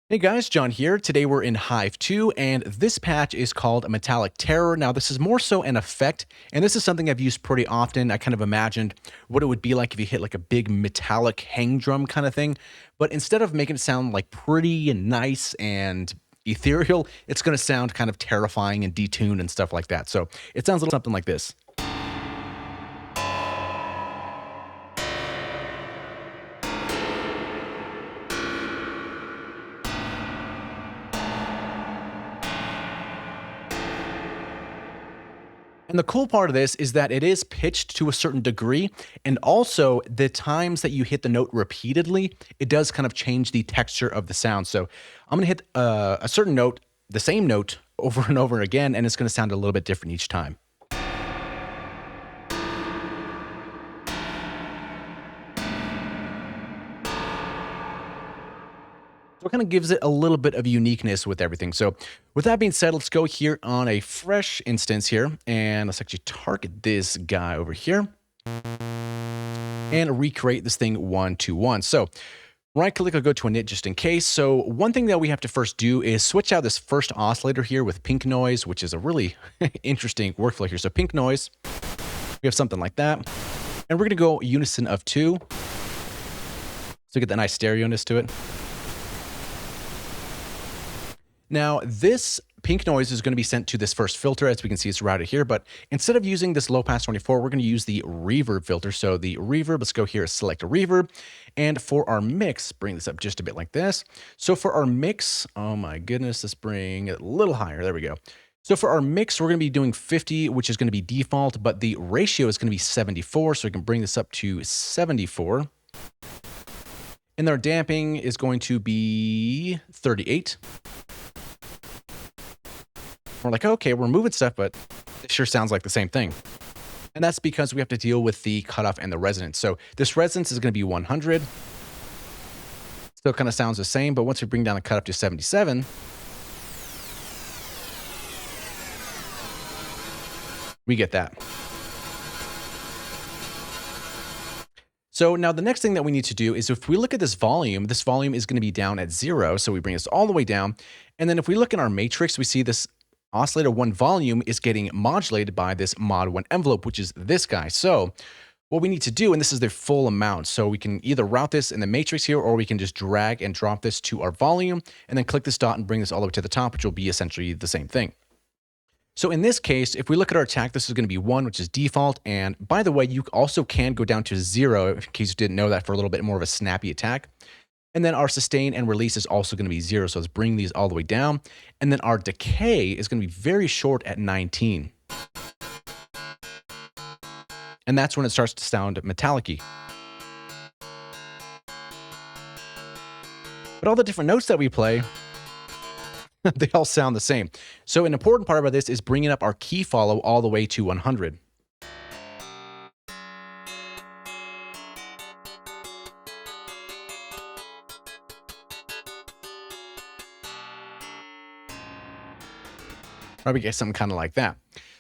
Hey guys, John here. Today we're in Hive 2, and this patch is called Metallic Terror. Now, this is more so an effect, and this is something I've used pretty often. I kind of imagined what it would be like if you hit like a big metallic hang drum kind of thing, but instead of making it sound like pretty and nice and ethereal, it's going to sound kind of terrifying and detuned and stuff like that. So it sounds a little something like this. And the cool part of this is that it is pitched to a certain degree, and also the times that you hit the note repeatedly, it does kind of change the texture of the sound. So I'm gonna hit a certain note, the same note, over and over again, and it's gonna sound a little bit different each time. So it kind of gives it a little bit of uniqueness with everything. So with that being said, let's go here on a fresh instance here, and let's actually target this guy over here and recreate this thing 1-to-1. So right click, I'll go to init just in case. So one thing that we have to first do is switch out this first oscillator here with pink noise, which is a really interesting workflow here. So pink noise, we have something like that. And we're gonna go unison of 2. So get that nice stereo-ness to it. Now, this pink noise is going to be sent to this first filter. As we can see, it's routed here. But instead of using this low pass 24, we're going to use the reverb filter. So the reverb, let's go here, select a reverb. And for our mix, bring this up just a bit like this. So for our mix, oh my goodness, let's bring it a little higher. There we go. So for our mix, we're going to be doing 50, which is going to be default, but the ratio is going to be 74. So we can bring this up to 74. And our damping is going to be 38. We're like, okay, we're moving stuff, but it sure sounds like the same thing. And that's because we have to deal with the cutoff and the resonance. So this resonance is going to be 100. Still kind of sounds the same, but once we bring down the cutoff to 77, we get that. So now the next thing that we need to do is if we look at this volume is going to be down at 0. So we bring this all the way down. And then if we look in our matrix, we see this Oscillator 1 volume is getting modulated by this mod 1 envelope, which is this guy. So what we need to do, and this is the full amount, so we can either route this in the matrix here, or we can just drag and drop this to our volume, and then click this dot and bring this all the way to the top, which will be essentially the same thing. So in this case, if we look at our attack, this is going to be 1, which is default. And by the way, you also can go down to 0, in case you didn't know that, for a little bit more of a snappy attack. And then our sustain and release is also going to be 0. So let's bring these all the way down. And then our decay is going to be very short at 19. And that's when it starts to sound metallic-y. But all the different notes that we play, they all sound the same. So an important part about this is bringing up our key follow all the way to 100. Probably get something kind of like that.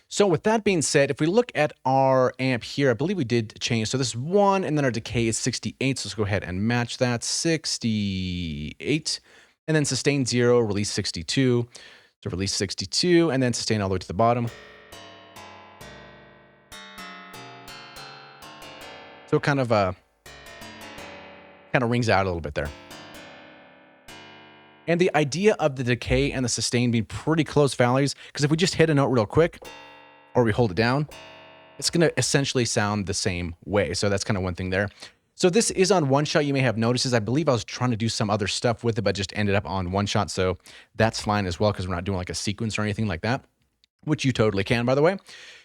So with that being said, if we look at our amp here, I believe we did change. So this is 1, and then our decay is 68. So let's go ahead and match that, 68. And then sustain 0, release 62. So release 62, and then sustain all the way to the bottom. So it kind of rings out a little bit there. And the idea of the decay and the sustain being pretty close values, because if we just hit a note real quick, or we hold it down, it's going to essentially sound the same way. So that's kind of one thing there. So this is on one shot. You may have noticed. I believe I was trying to do some other stuff with it, but just ended up on one shot. So that's fine as well, because we're not doing like a sequence or anything like that, which you totally can, by the way.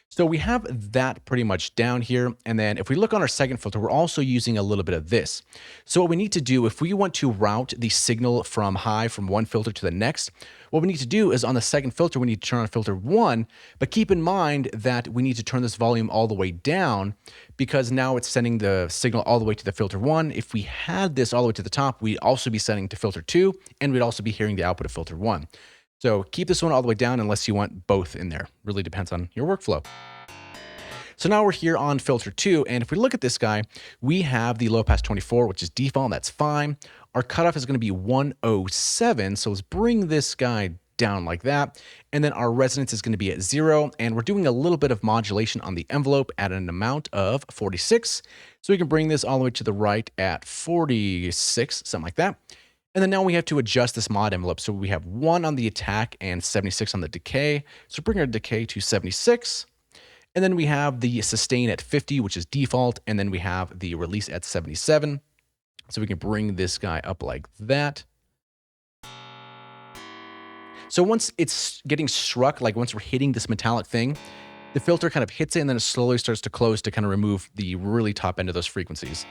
So we have that pretty much down here. And then if we look on our second filter, we're also using a little bit of this. So what we need to do, if we want to route the signal from high from one filter to the next, what we need to do is on the second filter, we need to turn on filter 1, but keep in mind that we need to turn this volume all the way down, because now it's sending the signal all the way to the filter 1. If we had this all the way to the top, we'd also be sending to filter 2, and we'd also be hearing the output of filter 1. So keep this one all the way down unless you want both in there. Really depends on your workflow. So now we're here on filter 2, and if we look at this guy, we have the low pass 24, which is default, that's fine. Our cutoff is going to be 107. So let's bring this guy down like that. And then our resonance is going to be at 0. And we're doing a little bit of modulation on the envelope at an amount of 46. So we can bring this all the way to the right at 46, something like that. And then now we have to adjust this mod envelope. So we have 1 on the attack and 76 on the decay. So bring our decay to 76. And then we have the sustain at 50, which is default. And then we have the release at 77. So we can bring this guy up like that. So once it's getting struck, like once we're hitting this metallic thing, the filter kind of hits it and then it slowly starts to close to kind of remove the really top end of those frequencies.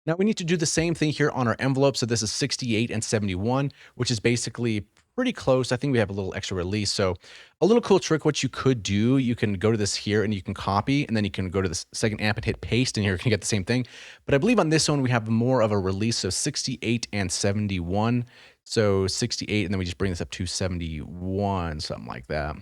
Now we need to do the same thing here on our envelope. So this is 68 and 71, which is basically pretty close. I think we have a little extra release. So a little cool trick, what you could do, you can go to this here and you can copy, and then you can go to the second amp and hit paste, and here you can get the same thing. But I believe on this one, we have more of a release. So 68 and 71. So 68, and then we just bring this up to 71, something like that.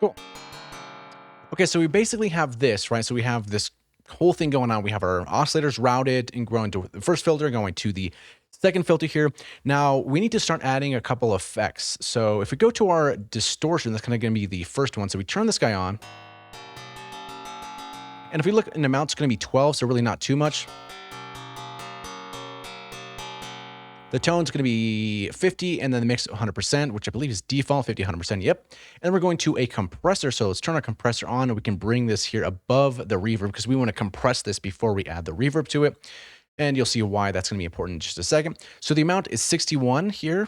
Cool. Okay, so we basically have this, right? So we have this whole thing going on. We have our oscillators routed and going to the first filter, going to the second filter here. Now we need to start adding a couple of effects. So if we go to our distortion, that's kind of going to be the first one. So we turn this guy on. And if we look, an amount's going to be 12, so really not too much. The tone's going to be 50, and then the mix 100%, which I believe is default, 50, 100%, yep. And we're going to a compressor, so let's turn our compressor on, and we can bring this here above the reverb, because we want to compress this before we add the reverb to it. And you'll see why that's going to be important in just a second. So the amount is 61 here.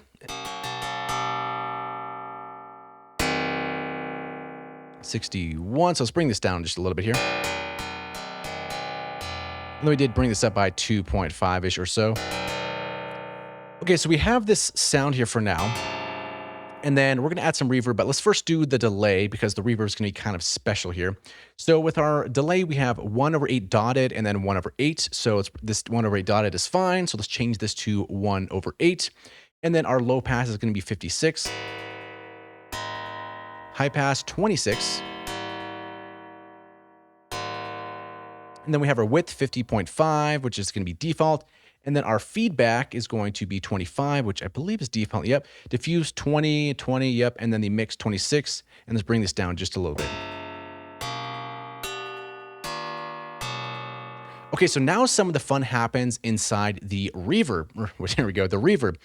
61, so let's bring this down just a little bit here. And then we did bring this up by 2.5-ish or so. Okay, so we have this sound here for now, and then we're going to add some reverb, but let's first do the delay because the reverb is going to be kind of special here. So with our delay, we have 1/8 dotted and then 1/8. So this 1/8 dotted is fine. So let's change this to 1/8. And then our low pass is going to be 56. High pass, 26. And then we have our width, 50.5, which is going to be default. And then our feedback is going to be 25, which I believe is default. Yep. Diffuse 20, 20, yep. And then the mix 26. And let's bring this down just a little bit. Okay, so now some of the fun happens inside the reverb. Here we go, the reverb.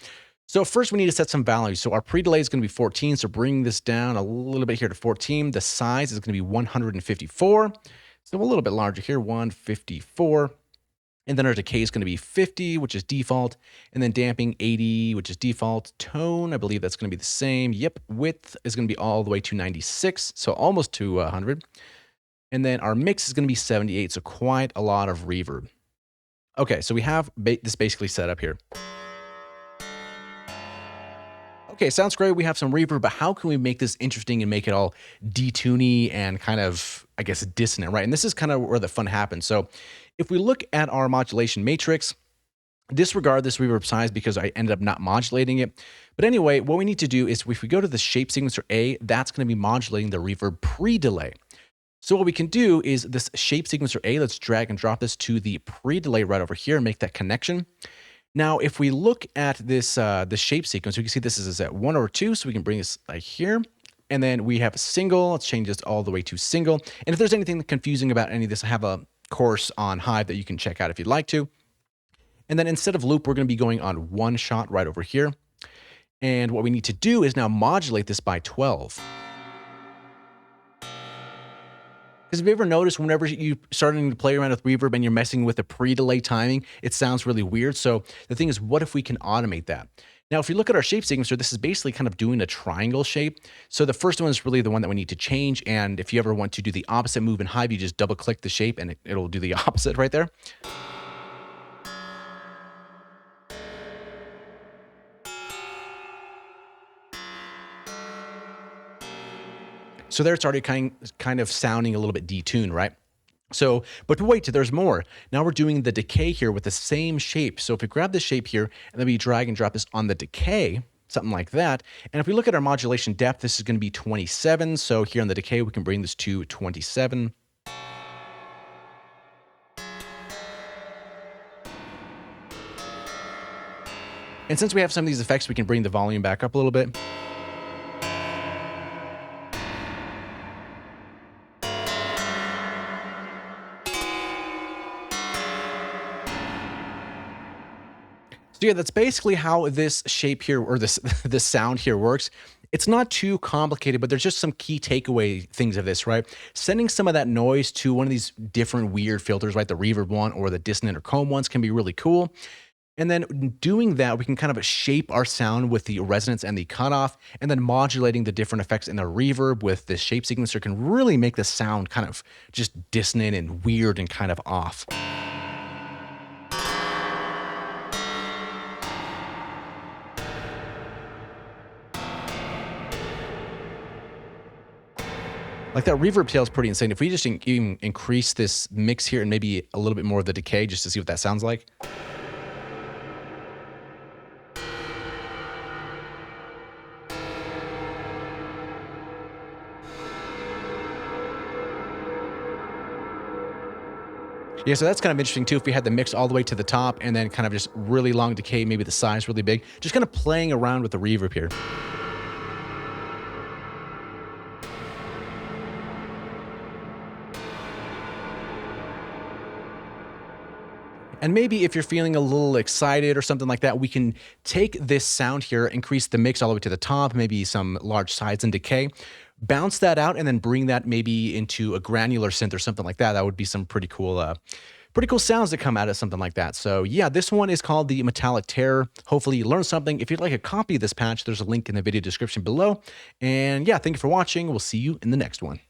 So first we need to set some values. So our pre-delay is going to be 14. So bring this down a little bit here to 14. The size is going to be 154. So a little bit larger here, 154. And then our decay is going to be 50, which is default. And then damping 80, which is default. Tone, I believe that's going to be the same. Yep. Width is going to be all the way to 96, so almost to 100. And then our mix is going to be 78, so quite a lot of reverb. Okay, so we have this basically set up here. Okay, sounds great. We have some reverb, but how can we make this interesting and make it all detuney and kind of, I guess, dissonant, right? And this is kind of where the fun happens. So if we look at our modulation matrix, disregard this reverb size because I ended up not modulating it. But anyway, what we need to do is if we go to the shape sequencer A, that's going to be modulating the reverb pre-delay. So what we can do is this shape sequencer A, let's drag and drop this to the pre-delay right over here and make that connection. Now, if we look at this the shape sequence, we can see this is at 1/2, so we can bring this like here. And then we have a single. Let's change this all the way to single. And if there's anything confusing about any of this, I have a course on Hive that you can check out if you'd like to. And then instead of loop, we're going to be going on one shot right over here. And what we need to do is now modulate this by 12. Because if you ever noticed, whenever you starting to play around with reverb and you're messing with the pre-delay timing, it sounds really weird. So the thing is, what if we can automate that? Now, if you look at our shape sequencer, this is basically kind of doing a triangle shape. So the first one is really the one that we need to change. And if you ever want to do the opposite move in Hive, you just double click the shape and it'll do the opposite right there. So there it's already kind of sounding a little bit detuned, right? So, but wait, there's more. Now we're doing the decay here with the same shape. So if we grab this shape here and then we drag and drop this on the decay, something like that. And if we look at our modulation depth, this is going to be 27. So here on the decay, we can bring this to 27. And since we have some of these effects, we can bring the volume back up a little bit. So yeah, that's basically how this shape here, or this this sound here works. It's not too complicated, but there's just some key takeaway things of this, right? Sending some of that noise to one of these different weird filters, right? The reverb one or the dissonant or comb ones can be really cool. And then doing that, we can kind of shape our sound with the resonance and the cutoff, and then modulating the different effects in the reverb with the shape sequencer can really make the sound kind of just dissonant and weird and kind of off. Like that reverb tail is pretty insane. If we just even increase this mix here and maybe a little bit more of the decay just to see what that sounds like. Yeah, so that's kind of interesting too. If we had the mix all the way to the top and then kind of just really long decay, maybe the size really big, just kind of playing around with the reverb here. And maybe if you're feeling a little excited or something like that, we can take this sound here, increase the mix all the way to the top, maybe some large sides and decay, bounce that out, and then bring that maybe into a granular synth or something like that. That would be some pretty cool sounds that come out of something like that. So yeah, this one is called the Metallic Terror. Hopefully you learned something. If you'd like a copy of this patch, there's a link in the video description below. And yeah, thank you for watching. We'll see you in the next one.